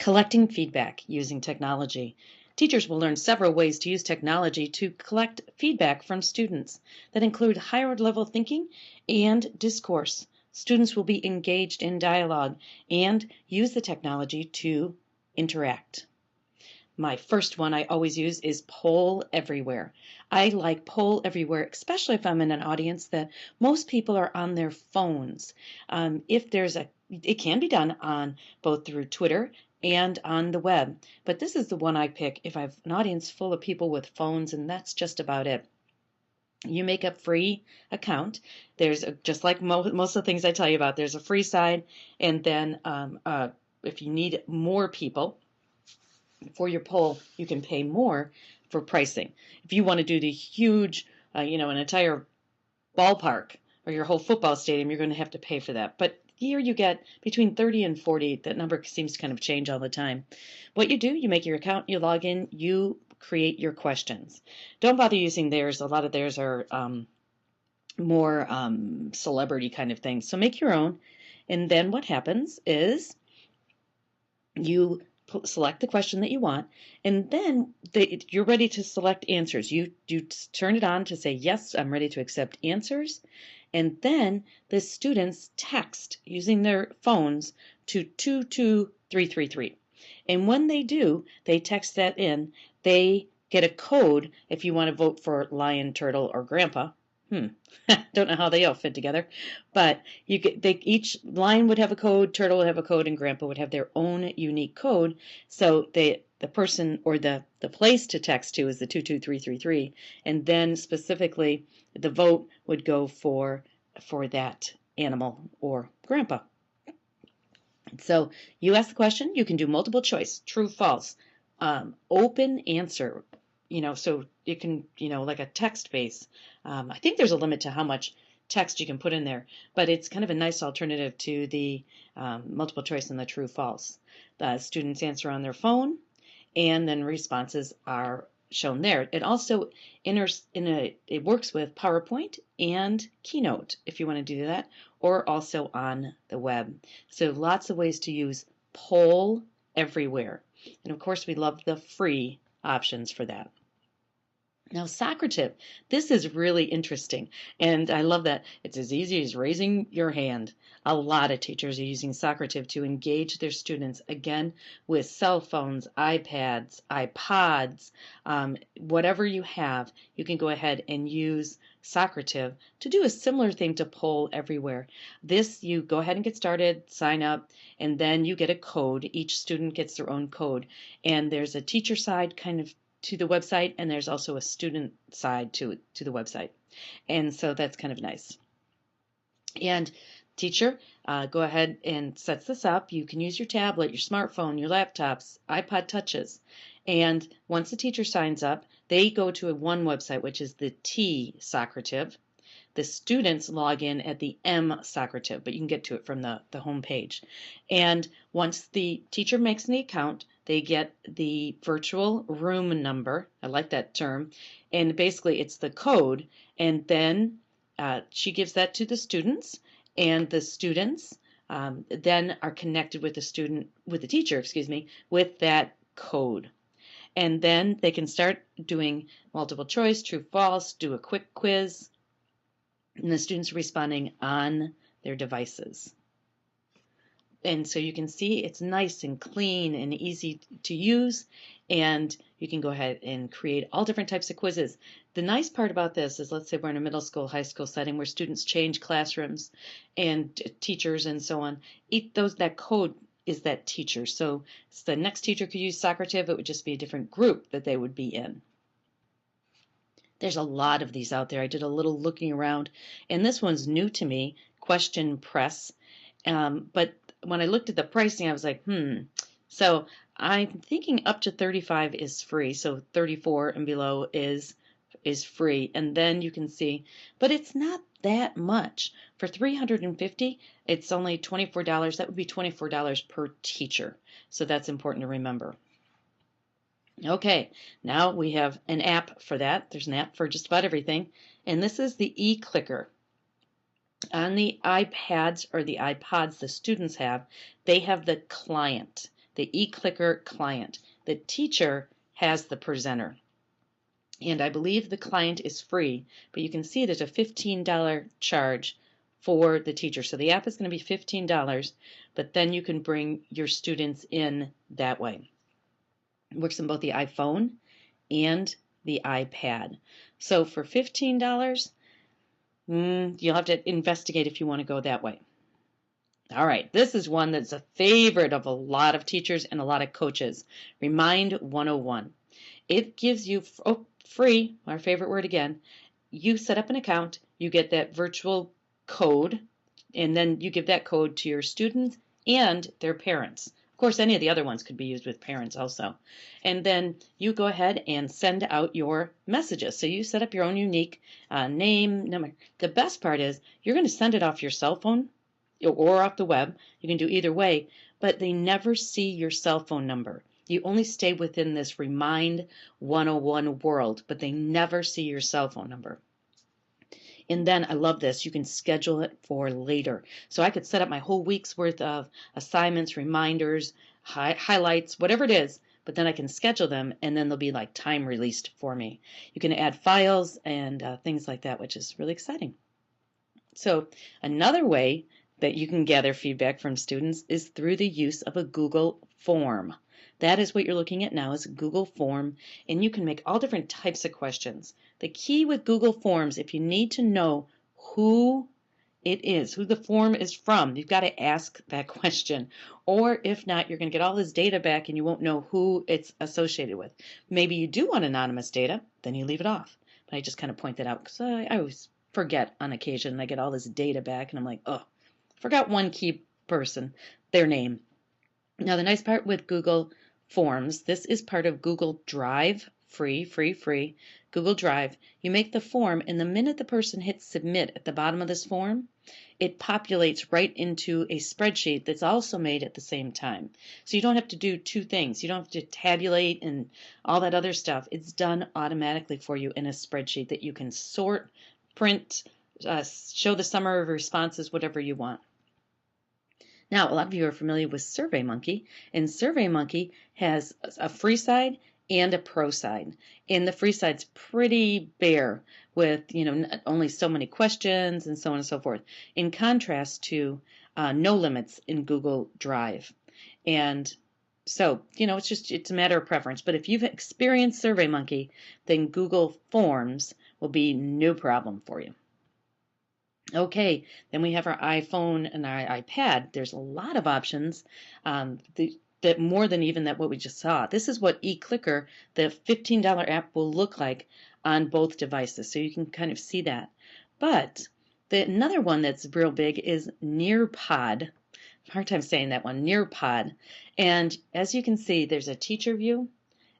Collecting feedback using technology. Teachers will learn several ways to use technology to collect feedback from students that include higher level thinking and discourse. Students will be engaged in dialogue and use the technology to interact. My first one I always use is Poll Everywhere. I like Poll Everywhere, especially if I'm in an audience that most people are on their phones. If there's a, it can be done on both through Twitter and on the web, but this is the one I pick if I have an audience full of people with phones, and that's just about it. You make a free account. There's just like most of the things I tell you about, there's a free side, and then if you need more people for your poll, you can pay more for pricing. If you want to do the huge, an entire ballpark or your whole football stadium, you're going to have to pay for that. But here you get between 30 and 40. That number seems to kind of change all the time. What you do, you make your account, you log in, you create your questions. Don't bother using theirs. A lot of theirs are more celebrity kind of things. So make your own. And then what happens is you select the question that you want, and then you're ready to select answers. You turn it on to say, yes, I'm ready to accept answers. And then the students text using their phones to 22333. And when they do, they text that in. They get a code if you want to vote for Lion, Turtle, or Grandpa. Don't know how they all fit together, but each line would have a code, Turtle would have a code, and Grandpa would have their own unique code. So the person or the place to text to is the 22333, and then specifically the vote would go for that animal or Grandpa. So you ask the question, you can do multiple choice, true, false, open answer. So you can, like a text base. I think there's a limit to how much text you can put in there, but it's kind of a nice alternative to the multiple choice and the true false. The students answer on their phone, and then responses are shown there. It also it works with PowerPoint and Keynote if you want to do that, or also on the web. So lots of ways to use Poll Everywhere. And of course, we love the free options for that. Now, Socrative, this is really interesting, and I love that it's as easy as raising your hand. A lot of teachers are using Socrative to engage their students, again, with cell phones, iPads, iPods, whatever you have, you can go ahead and use Socrative to do a similar thing to Poll Everywhere. This, you go ahead and get started, sign up, and then you get a code. Each student gets their own code, and there's a teacher side kind of to the website, and there's also a student side to the website. And so that's kind of nice. And teacher, go ahead and sets this up. You can use your tablet, your smartphone, your laptops, iPod touches. And once the teacher signs up, they go to one website, which is the T Socrative. The students log in at the M Socrative, but you can get to it from the home page. And once the teacher makes an account, they get the virtual room number. I like that term. And basically, it's the code. And then she gives that to the students, and the students then are connected with the teacher, with that code. And then they can start doing multiple choice, true, false, do a quick quiz, and the students are responding on their devices. And so you can see it's nice and clean and easy to use, and you can go ahead and create all different types of quizzes. The nice part about this is, let's say we're in a middle school, high school setting where students change classrooms and teachers and so on. That code is that teacher. So the next teacher could use Socrative. It would just be a different group that they would be in. There's a lot of these out there. I did a little looking around, and this one's new to me, Question Press. But when I looked at the pricing, I was like, So I'm thinking up to 35 is free. So 34 and below is free. And then you can see, but it's not that much. For 350, it's only $24. That would be $24 per teacher. So that's important to remember. Okay, now we have an app for that. There's an app for just about everything. And this is the eClicker. On the iPads or the iPods the students have, they have the client. the eClicker client. The teacher has the presenter. And I believe the client is free, but you can see there's a $15 charge for the teacher. So the app is going to be $15, but then you can bring your students in that way. It works on both the iPhone and the iPad. So for $15, you'll have to investigate if you want to go that way. All right, this is one that's a favorite of a lot of teachers and a lot of coaches. Remind 101. It gives you free, our favorite word again. You set up an account, you get that virtual code, and then you give that code to your students and their parents. Of course, any of the other ones could be used with parents also. And then you go ahead and send out your messages. So you set up your own unique name, number. The best part is you're going to send it off your cell phone or off the web. You can do either way, but they never see your cell phone number. You only stay within this Remind 101 world, but they never see your cell phone number. And then I love this. You can schedule it for later. So I could set up my whole week's worth of assignments, reminders, highlights, whatever it is, but then I can schedule them and then they'll be like time released for me. You can add files and things like that, which is really exciting. So another way that you can gather feedback from students is through the use of a Google form. That is what you're looking at now, is a Google form, and you can make all different types of questions. The key with Google Forms, if you need to know who it is, who the form is from, you've got to ask that question. Or if not, you're going to get all this data back and you won't know who it's associated with. Maybe you do want anonymous data, then you leave it off. But I just kind of point that out because I always forget on occasion. I get all this data back and I'm like, oh, forgot one key person, their name. Now, the nice part with Google Forms, this is part of Google Drive, free, Google Drive. You make the form, and the minute the person hits submit at the bottom of this form, it populates right into a spreadsheet that's also made at the same time. So you don't have to do two things. You don't have to tabulate and all that other stuff. It's done automatically for you in a spreadsheet that you can sort, print, show the summary of responses, whatever you want. Now, a lot of you are familiar with SurveyMonkey, and SurveyMonkey has a free side and a pro side. And the free side's pretty bare with, only so many questions and so on and so forth, in contrast to no limits in Google Drive. And so, it's a matter of preference. But if you've experienced SurveyMonkey, then Google Forms will be no problem for you. Okay, then we have our iPhone and our iPad. There's a lot of options that more than even that what we just saw. This is what eClicker, the $15 app, will look like on both devices. So you can kind of see that. But another one that's real big is Nearpod. Hard time saying that one, Nearpod. And as you can see, there's a teacher view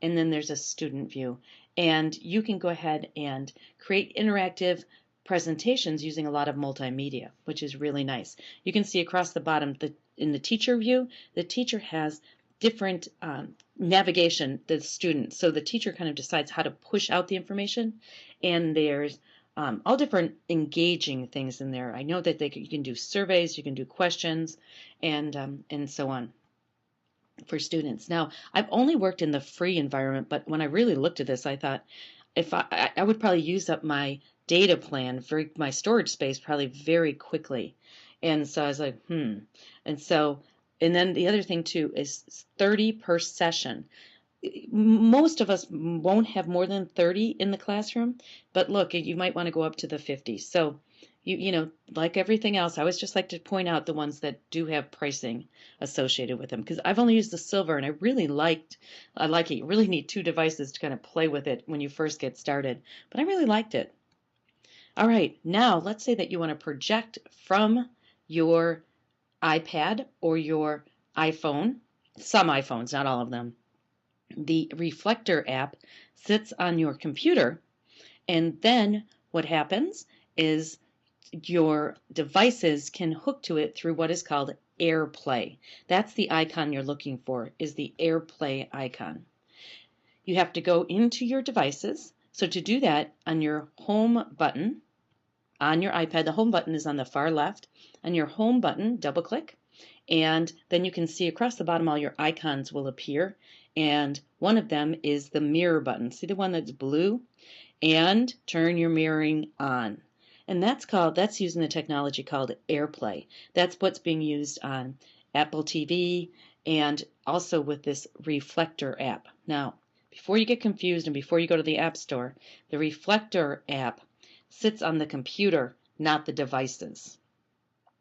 and then there's a student view. And you can go ahead and create interactive presentations using a lot of multimedia, which is really nice. You can see across the bottom, in the teacher view, the teacher has different navigation to the student. So the teacher kind of decides how to push out the information, and there's all different engaging things in there. I know that you can do surveys, you can do questions, and so on for students. Now, I've only worked in the free environment, but when I really looked at this, I thought if I would probably use up my data plan for my storage space probably very quickly. And so I was like, And then the other thing too is 30 per session. Most of us won't have more than 30 in the classroom, but look, you might want to go up to the 50. So like everything else, I always just like to point out the ones that do have pricing associated with them, because I've only used the silver and I like it. You really need two devices to kind of play with it when you first get started, but I really liked it. All right, now let's say that you want to project from your iPad or your iPhone, some iPhones, not all of them. The Reflector app sits on your computer, and then what happens is your devices can hook to it through what is called AirPlay. That's the icon you're looking for, is the AirPlay icon. You have to go into your devices. So to do that, on your home button, on your iPad, the home button is on the far left. On your home button, double click, And then you can see across the bottom all your icons will appear. And one of them is the mirror button. See the one that's blue? And turn your mirroring on. And that's using the technology called AirPlay. That's what's being used on Apple TV and also with this Reflector app. Now, before you get confused and before you go to the App Store, the Reflector app sits on the computer, not the devices.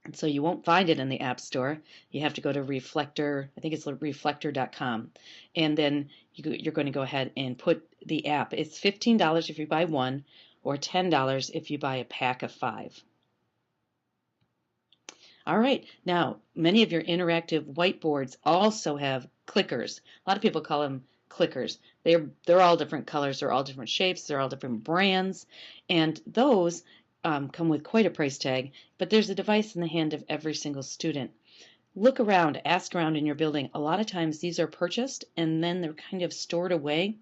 And so you won't find it in the App Store. You have to go to Reflector, I think it's reflector.com. And then you're going to go ahead and put the app. It's $15 if you buy one or $10 if you buy a pack of 5. All right, now many of your interactive whiteboards also have clickers. A lot of people call them clickers. They're all different colors, they're all different shapes, they're all different brands, and those come with quite a price tag, but there's a device in the hand of every single student. Look around, ask around in your building. A lot of times these are purchased and then they're kind of stored away.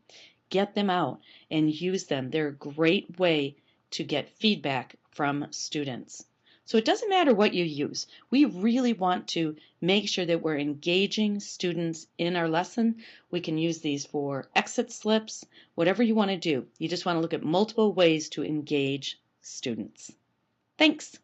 Get them out and use them. They're a great way to get feedback from students. So it doesn't matter what you use. We really want to make sure that we're engaging students in our lesson. We can use these for exit slips, whatever you want to do. You just want to look at multiple ways to engage students. Thanks.